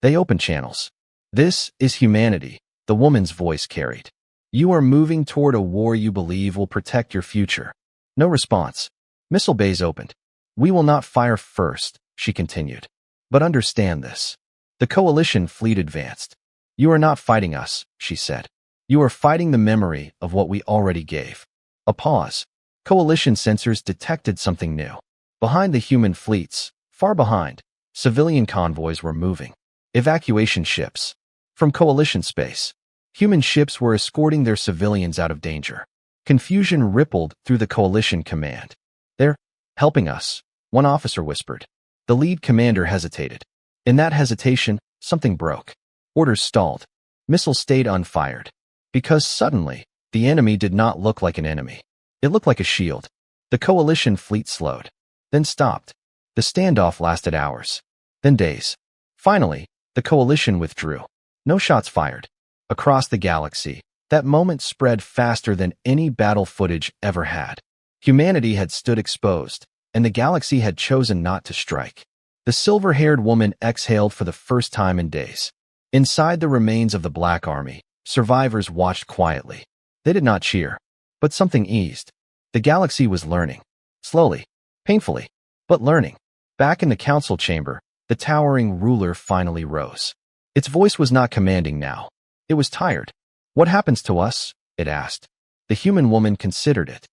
They opened channels. This is humanity, the woman's voice carried. You are moving toward a war you believe will protect your future. No response. Missile bays opened. We will not fire first, she continued. But understand this. The coalition fleet advanced. You are not fighting us, she said. You are fighting the memory of what we already gave. A pause. Coalition sensors detected something new. Behind the human fleets, far behind, civilian convoys were moving. Evacuation ships. From coalition space, human ships were escorting their civilians out of danger. Confusion rippled through the coalition command. They're helping us, one officer whispered. The lead commander hesitated. In that hesitation, something broke. Orders stalled. Missiles stayed unfired. Because suddenly, the enemy did not look like an enemy. It looked like a shield. The coalition fleet slowed. Then stopped. The standoff lasted hours. Then days. Finally, the coalition withdrew. No shots fired. Across the galaxy, that moment spread faster than any battle footage ever had. Humanity had stood exposed, and the galaxy had chosen not to strike. The silver-haired woman exhaled for the first time in days. Inside the remains of the Black Army, survivors watched quietly. They did not cheer, but something eased. The galaxy was learning. Slowly, painfully, but learning. Back in the council chamber, the towering ruler finally rose. Its voice was not commanding now. It was tired. What happens to us? It asked. The human woman considered it.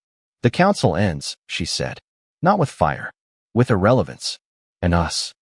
The council ends, she said. Not with fire. With irrelevance. And us.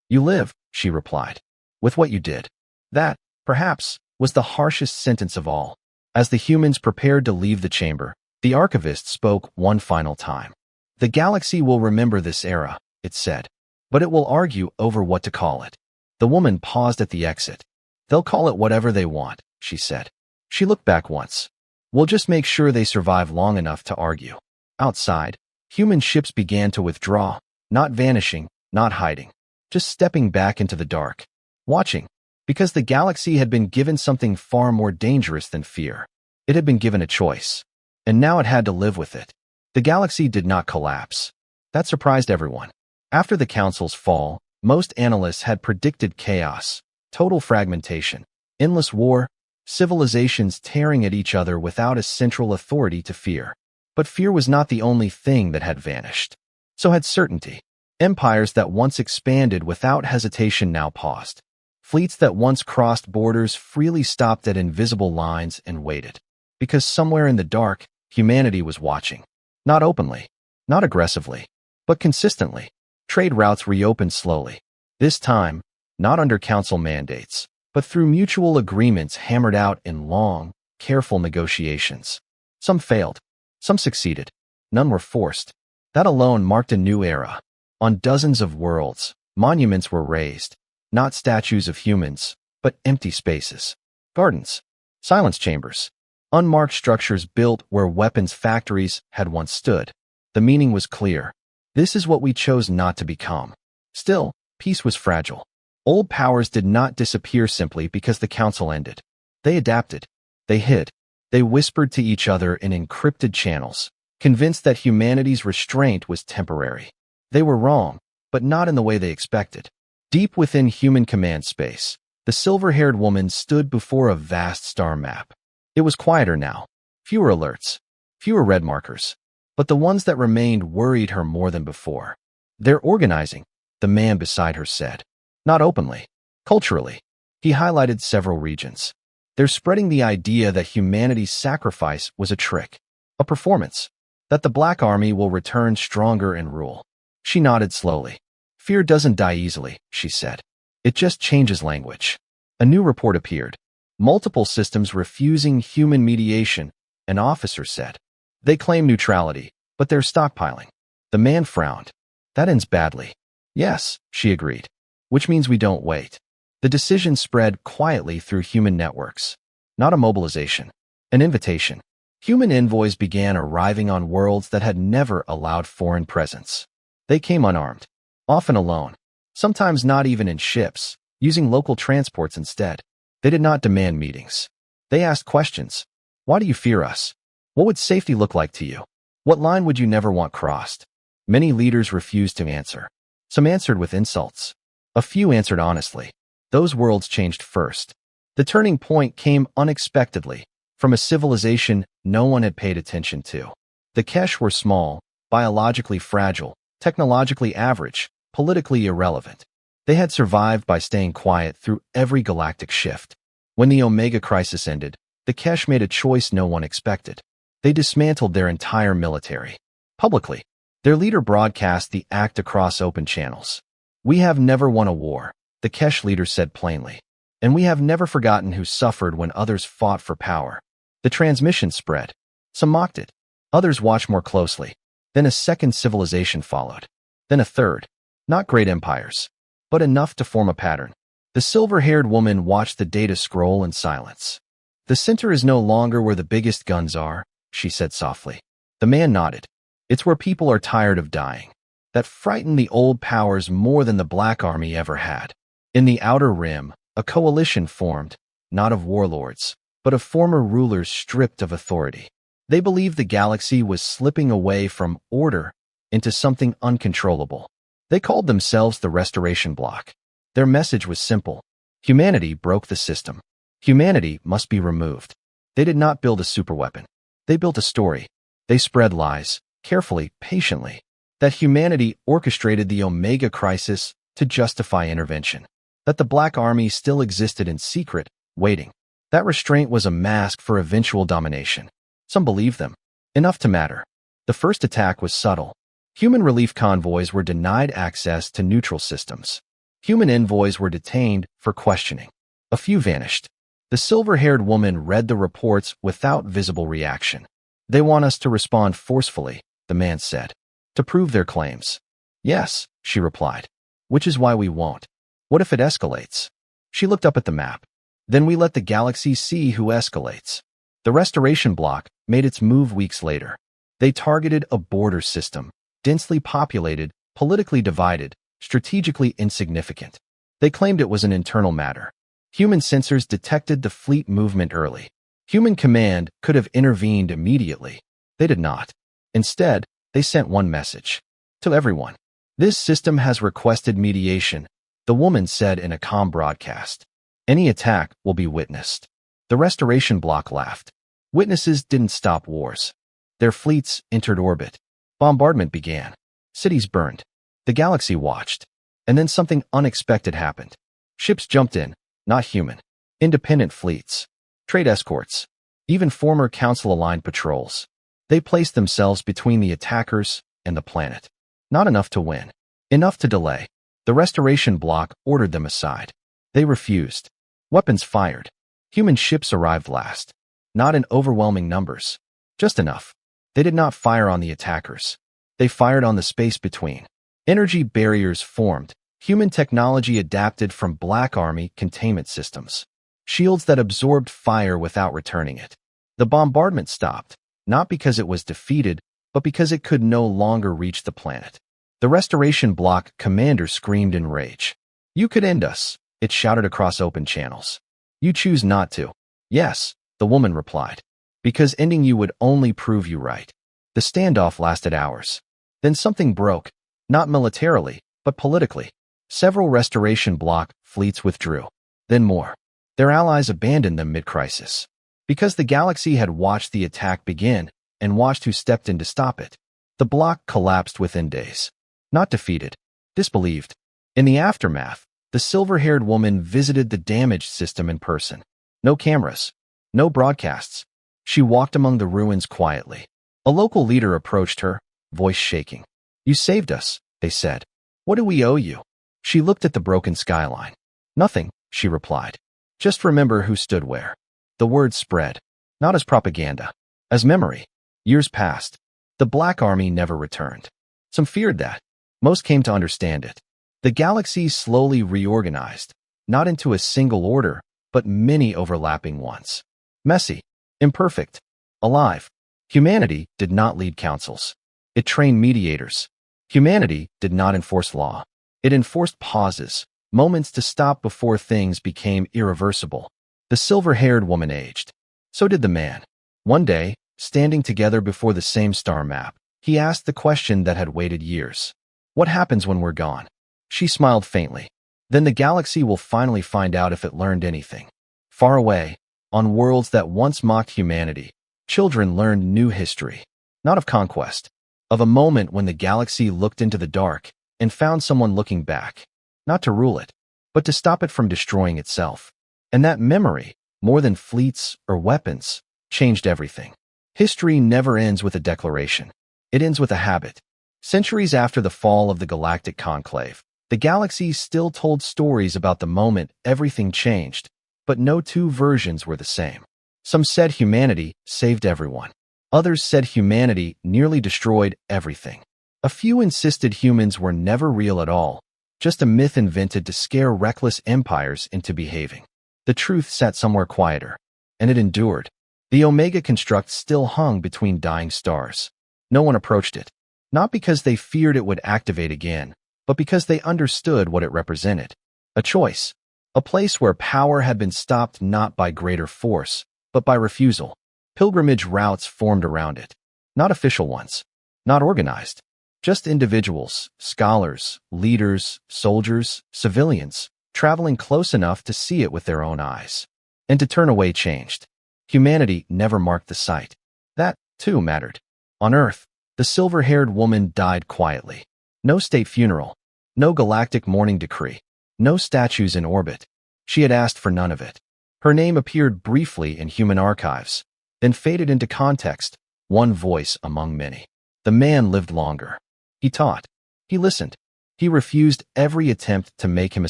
You live, she replied. With what you did. That, perhaps, was the harshest sentence of all. As the humans prepared to leave the chamber, the archivist spoke one final time. The galaxy will remember this era, it said. But it will argue over what to call it. The woman paused at the exit. They'll call it whatever they want, she said. She looked back once. We'll just make sure they survive long enough to argue. Outside, human ships began to withdraw, not vanishing, not hiding, just stepping back into the dark. Watching, because the galaxy had been given something far more dangerous than fear. It had been given a choice. And now it had to live with it. The galaxy did not collapse. That surprised everyone. After the council's fall, most analysts had predicted chaos, total fragmentation, endless war, civilizations tearing at each other without a central authority to fear. But fear was not the only thing that had vanished. So had certainty. Empires that once expanded without hesitation now paused. Fleets that once crossed borders freely stopped at invisible lines and waited. Because somewhere in the dark, humanity was watching. Not openly, not aggressively, but consistently. Trade routes reopened slowly. This time, not under council mandates, but through mutual agreements hammered out in long, careful negotiations. Some failed. Some succeeded. None were forced. That alone marked a new era. On dozens of worlds, monuments were raised. Not statues of humans, but empty spaces. Gardens. Silence chambers. Unmarked structures built where weapons factories had once stood. The meaning was clear. This is what we chose not to become. Still, peace was fragile. Old powers did not disappear simply because the council ended. They adapted. They hid. They whispered to each other in encrypted channels, convinced that humanity's restraint was temporary. They were wrong, but not in the way they expected. Deep within human command space, the silver-haired woman stood before a vast star map. It was quieter now. Fewer alerts. Fewer red markers. But the ones that remained worried her more than before. They're organizing, the man beside her said. Not openly. Culturally. He highlighted several regions. They're spreading the idea that humanity's sacrifice was a trick. A performance. That the Black Army will return stronger and rule. She nodded slowly. Fear doesn't die easily, she said. It just changes language. A new report appeared. Multiple systems refusing human mediation, an officer said. They claim neutrality, but they're stockpiling. The man frowned. That ends badly. Yes, she agreed. Which means we don't wait. The decision spread quietly through human networks. Not a mobilization, an invitation. Human envoys began arriving on worlds that had never allowed foreign presence. They came unarmed, often alone, sometimes not even in ships, using local transports instead. They did not demand meetings. They asked questions. Why do you fear us? What would safety look like to you? What line would you never want crossed? Many leaders refused to answer. Some answered with insults. A few answered honestly. Those worlds changed first. The turning point came unexpectedly, from a civilization no one had paid attention to. The Kesh were small, biologically fragile, technologically average, politically irrelevant. They had survived by staying quiet through every galactic shift. When the Omega Crisis ended, the Kesh made a choice no one expected. They dismantled their entire military. Publicly, their leader broadcast the act across open channels. "We have never won a war," the Kesh leader said plainly. "And we have never forgotten who suffered when others fought for power." The transmission spread. Some mocked it. Others watched more closely. Then a second civilization followed. Then a third. Not great empires, but enough to form a pattern. The silver-haired woman watched the data scroll in silence. "The center is no longer where the biggest guns are," she said softly. The man nodded. "It's where people are tired of dying. That frightened the old powers more than the Black Army ever had." In the Outer Rim, a coalition formed, not of warlords, but of former rulers stripped of authority. They believed the galaxy was slipping away from order into something uncontrollable. They called themselves the Restoration Bloc. Their message was simple. Humanity broke the system. Humanity must be removed. They did not build a superweapon. They built a story. They spread lies, carefully, patiently, that humanity orchestrated the Omega Crisis to justify intervention, that the Black Army still existed in secret, waiting. That restraint was a mask for eventual domination. Some believed them. Enough to matter. The first attack was subtle. Human relief convoys were denied access to neutral systems. Human envoys were detained for questioning. A few vanished. The silver-haired woman read the reports without visible reaction. "They want us to respond forcefully," the man said, "to prove their claims." "Yes," she replied, "which is why we won't. What if it escalates?" She looked up at the map. "Then we let the galaxy see who escalates." The Restoration Bloc made its move weeks later. They targeted a border system, densely populated, politically divided, strategically insignificant. They claimed it was an internal matter. Human sensors detected the fleet movement early. Human command could have intervened immediately. They did not. Instead, they sent one message. To everyone. "This system has requested mediation," the woman said in a calm broadcast. "Any attack will be witnessed." The Restoration Bloc laughed. Witnesses didn't stop wars. Their fleets entered orbit. Bombardment began. Cities burned. The galaxy watched. And then something unexpected happened. Ships jumped in, not human. Independent fleets. Trade escorts. Even former Council-aligned patrols. They placed themselves between the attackers and the planet. Not enough to win. Enough to delay. The Restoration Bloc ordered them aside. They refused. Weapons fired. Human ships arrived last. Not in overwhelming numbers. Just enough. They did not fire on the attackers. They fired on the space between. Energy barriers formed. Human technology adapted from Black Army containment systems. Shields that absorbed fire without returning it. The bombardment stopped, not because it was defeated, but because it could no longer reach the planet. The Restoration Bloc commander screamed in rage. "You could end us," it shouted across open channels. "You choose not to." "Yes," the woman replied. "Because ending you would only prove you right." The standoff lasted hours. Then something broke, not militarily, but politically. Several Restoration Bloc fleets withdrew. Then more. Their allies abandoned them mid-crisis. Because the galaxy had watched the attack begin and watched who stepped in to stop it. The bloc collapsed within days. Not defeated, disbelieved. In the aftermath, the silver-haired woman visited the damaged system in person. No cameras. No broadcasts. She walked among the ruins quietly. A local leader approached her, voice shaking. "You saved us," they said. "What do we owe you?" She looked at the broken skyline. "Nothing," she replied. "Just remember who stood where." The word spread, not as propaganda, as memory. Years passed. The Black Army never returned. Some feared that. Most came to understand it. The galaxy slowly reorganized. not into a single order, but many overlapping ones. Messy, imperfect, alive. Humanity did not lead councils. It trained mediators. Humanity did not enforce law. It enforced pauses, moments to stop before things became irreversible. The silver-haired woman aged. So did the man. One day, standing together before the same star map, he asked the question that had waited years. What happens when we're gone? She smiled faintly. Then the galaxy will finally find out if it learned anything. Far away, on worlds that once mocked humanity, children learned new history. Not of conquest, of a moment when the galaxy looked into the dark and found someone looking back, not to rule it, but to stop it from destroying itself. And that memory, more than fleets or weapons, changed everything. History never ends with a declaration. It ends with a habit. Centuries after the fall of the Galactic Conclave, the galaxy still told stories about the moment everything changed, but no two versions were the same. Some said humanity saved everyone. Others said humanity nearly destroyed everything. A few insisted humans were never real at all, just a myth invented to scare reckless empires into behaving. The truth sat somewhere quieter, and it endured. The Omega construct still hung between dying stars. No one approached it, not because they feared it would activate again, but because they understood what it represented. A choice. A place where power had been stopped not by greater force, but by refusal. Pilgrimage routes formed around it. Not official ones. Not organized. Just individuals, scholars, leaders, soldiers, civilians, traveling close enough to see it with their own eyes. And to turn away changed. Humanity never marked the site. That, too, mattered. On Earth, the silver-haired woman died quietly. No state funeral. No galactic mourning decree. No statues in orbit. She had asked for none of it. Her name appeared briefly in human archives, then faded into context, one voice among many. The man lived longer. He taught. He listened. He refused every attempt to make him a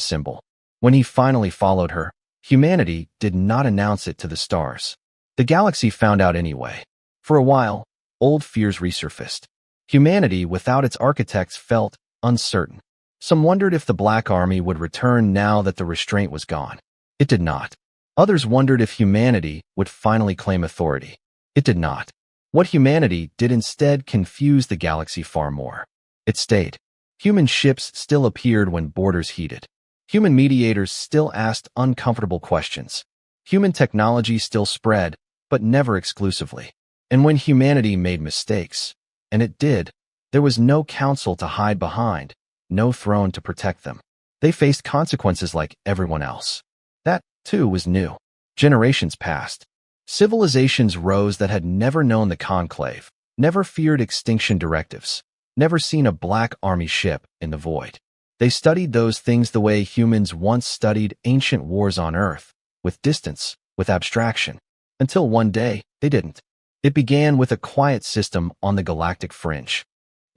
symbol. When he finally followed her, humanity did not announce it to the stars. The galaxy found out anyway. For a while, old fears resurfaced. Humanity without its architects felt uncertain. Some wondered if the Black Army would return now that the restraint was gone. It did not. Others wondered if humanity would finally claim authority. It did not. What humanity did instead confused the galaxy far more. It stayed. Human ships still appeared when borders heated. Human mediators still asked uncomfortable questions. Human technology still spread, but never exclusively. And when humanity made mistakes, and it did, there was no council to hide behind, no throne to protect them. They faced consequences like everyone else. That, too, was new. Generations passed. Civilizations rose that had never known the conclave, never feared extinction directives, never seen a Black Army ship in the void. They studied those things the way humans once studied ancient wars on Earth, with distance, with abstraction, until one day, they didn't. It began with a quiet system on the galactic fringe.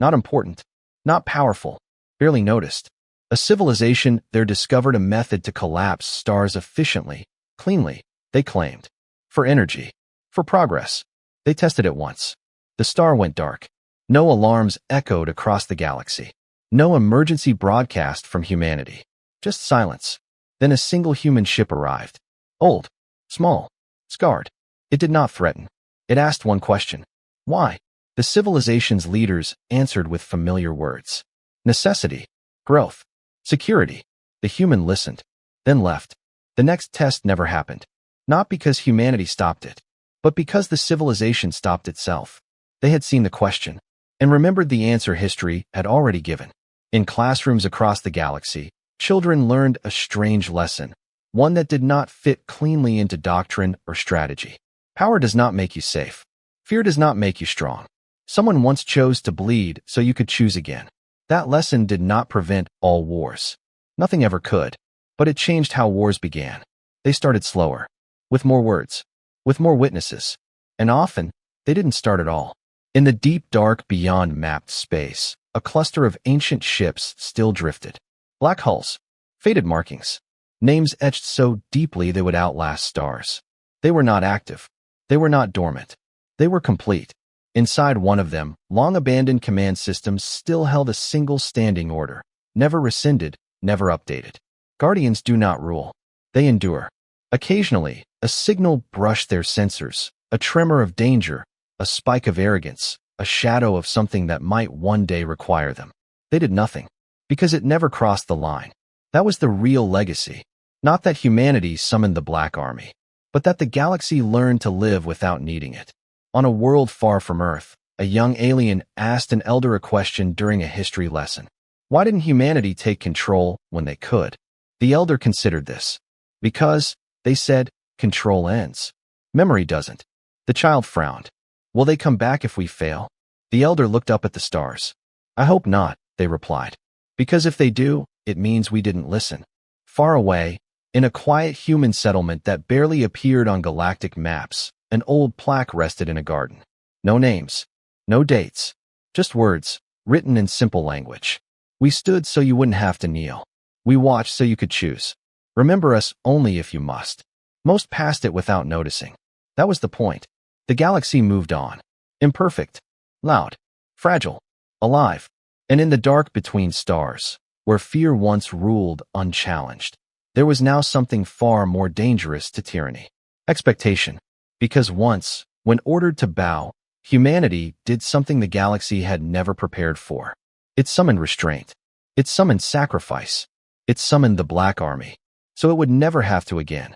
Not important, not powerful, barely noticed. A civilization there discovered a method to collapse stars efficiently, cleanly, they claimed. For energy, for progress. They tested it once. The star went dark. No alarms echoed across the galaxy. No emergency broadcast from humanity. Just silence. Then a single human ship arrived. Old, small, scarred. It did not threaten. It asked one question. Why? The civilization's leaders answered with familiar words. Necessity. Growth. Security. The human listened, then left. The next test never happened. Not because humanity stopped it, but because the civilization stopped itself. They had seen the question, and remembered the answer history had already given. In classrooms across the galaxy, children learned a strange lesson, one that did not fit cleanly into doctrine or strategy. Power does not make you safe. Fear does not make you strong. Someone once chose to bleed so you could choose again. That lesson did not prevent all wars. Nothing ever could. But it changed how wars began. They started slower, with more words, with more witnesses. And often, they didn't start at all. In the deep dark beyond mapped space, a cluster of ancient ships still drifted. Black hulls, faded markings, names etched so deeply they would outlast stars. They were not active. They were not dormant. They were complete. Inside one of them, long-abandoned command systems still held a single standing order, never rescinded, never updated. Guardians do not rule. They endure. Occasionally, a signal brushed their sensors, a tremor of danger, a spike of arrogance, a shadow of something that might one day require them. They did nothing, because it never crossed the line. That was the real legacy. Not that humanity summoned the Black Army, but that the galaxy learned to live without needing it. On a world far from Earth, a young alien asked an elder a question during a history lesson. Why didn't humanity take control when they could? The elder considered this. Because, they said, control ends. Memory doesn't. The child frowned. Will they come back if we fail? The elder looked up at the stars. I hope not, they replied. Because if they do, it means we didn't listen. Far away, in a quiet human settlement that barely appeared on galactic maps, an old plaque rested in a garden. No names. No dates. Just words, written in simple language. We stood so you wouldn't have to kneel. We watched so you could choose. Remember us only if you must. Most passed it without noticing. That was the point. The galaxy moved on. Imperfect. Loud. Fragile. Alive. And in the dark between stars, where fear once ruled unchallenged, there was now something far more dangerous to tyranny. Expectation. Because once, when ordered to bow, humanity did something the galaxy had never prepared for. It summoned restraint. It summoned sacrifice. It summoned the Black Army. So it would never have to again.